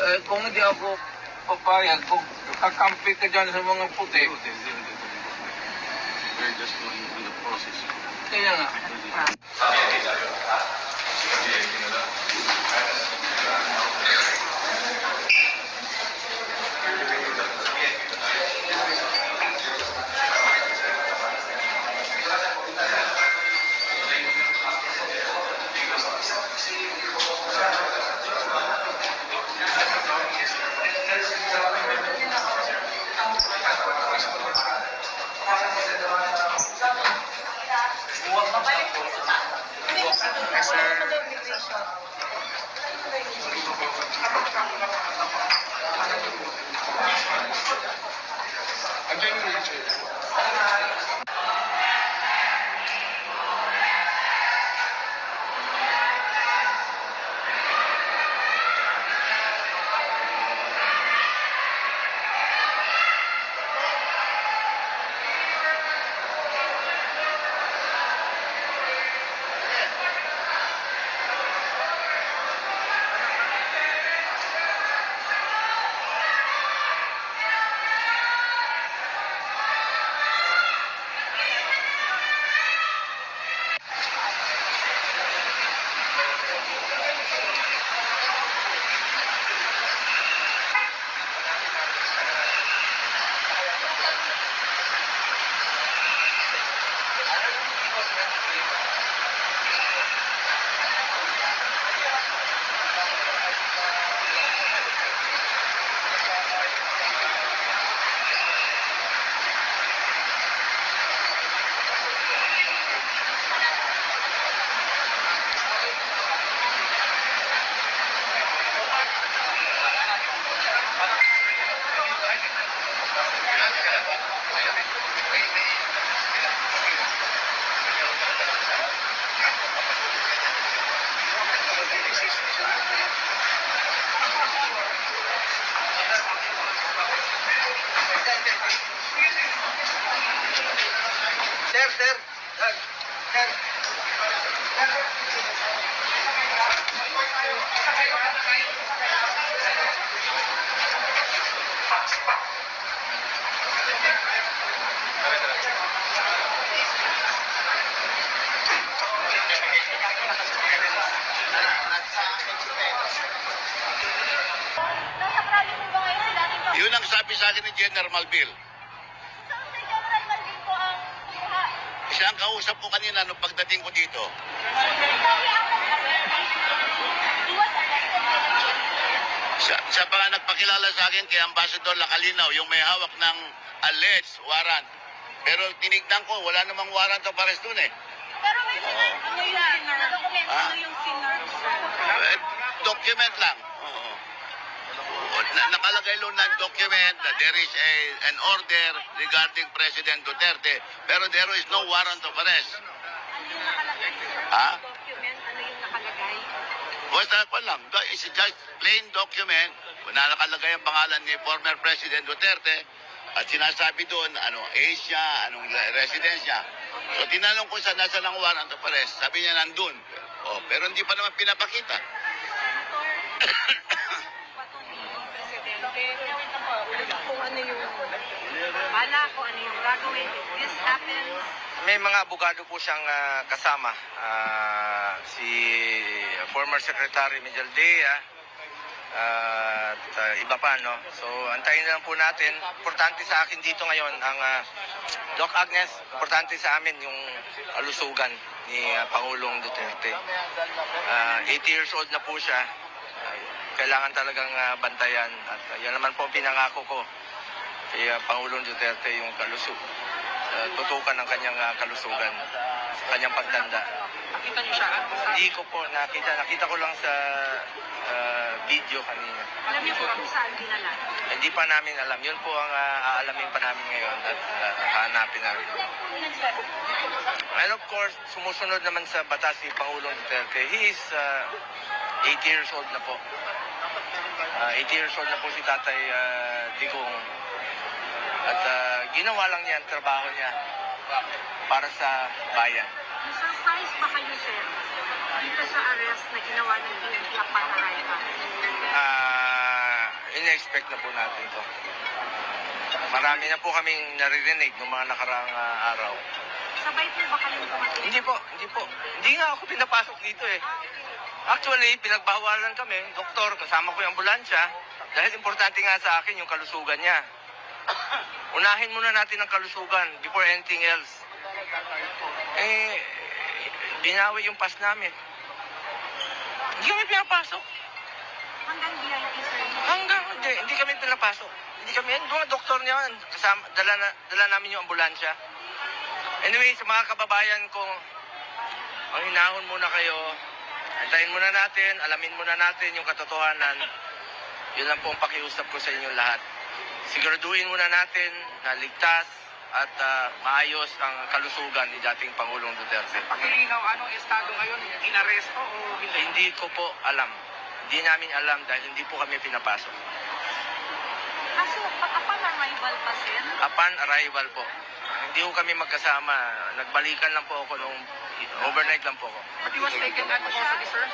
Kung hindi ako papayag, kung kakampi ka dyan sa mga puti, We're just in the process. kaya nga. Yun ang sabi sa akin ni General Malbil. So, si General Malvin po ang Siya ang kausap ko kanina nung pagdating ko dito. He was arrested by the police. Siya pa nga nagpakilala sa akin kay Ambassador Lacalinaw, yung may hawak ng alleged warrant. Pero tinignan ko, wala namang warrant of arrest dun eh. Pero may sinar. Ano yung sinar? Ha? Ano yung sinar? Document lang. Oo. Nakalagay lang ng document that there is an order regarding President Duterte, pero there is no warrant of arrest. Ano yung nakalagay, sir? Ha? Document, ano yung nakalagay? Basta pa lang, it's just plain document na nakalagay ang pangalan ni former President Duterte at sinasabi doon, age niya, anong residence niya. So tinanong ko sa nasa ng warrant of arrest, sabi niya nandun. Pero hindi pa naman pinapakita. Kung ano yung bala, kung ano yung gagawin, if this happens. May mga abogado po siyang kasama. Si former Secretary Mijaldea at iba pa, no? So, antayin na lang po natin. Importante sa akin dito ngayon ang Doc Agnes, importante sa amin yung alusugan ni Pangulong Duterte. 80 years old na po siya. Kailangan talagang bantayan. At yan naman po pinangako ko kay Pangulong Duterte, yung tutukan ng kanyang kalusugan, sa kanyang pagtanda. Nakita niyo siya? Hindi ko po nakita. Nakita ko lang sa video kanina. Alam niyo po kung saan dinala? Hindi pa namin alam. Yun po ang aalamin pa namin ngayon at hahanapin namin. And of course, sumusunod naman sa batas si Pangulong Duterte. He is 80 years old na po. 80 years old na po si Tatay Digong. At ginawa lang niya ang trabaho niya para sa bayan. Surprise pa kayo, sir, dito sa arrest na ginawa ng PNP at Panaraya? in-expect na po natin to. Marami na po kaming naririnig ng mga nakaraang araw. Sabay po ba kayong dumating? Hindi po. Hindi nga ako pinapasok dito eh. Actually, pinagbawalan kami, doktor, kasama ko yung ambulansya, dahil importante nga sa akin yung kalusugan niya. Unahin muna natin ang kalusugan before anything else. Binawi yung pass namin. Hindi kami pinapasok. Hanggang VIP, sir. Hindi kami pinapasok. Hindi kami, yung mga doktor niya, kasama, dala namin yung ambulansya. Anyway, sa mga kababayan ko, ang hinahon muna kayo, antayin muna natin, alamin muna natin yung katotohanan. Yun lang po ang pakiusap ko sa inyong lahat. Siguraduhin muna natin na ligtas at maayos ang kalusugan ni dating Pangulong Duterte. Pakilinaw, anong estado ngayon? Inaresto o hindi? Hindi ko po alam. Hindi namin alam dahil hindi po kami pinapasok. Kaso, upon arrival pa, sir? Upon arrival po. Hindi ko kami magkasama. Nagbalikan lang po ako nung overnight lang po ako. But he was taken at custody, sir?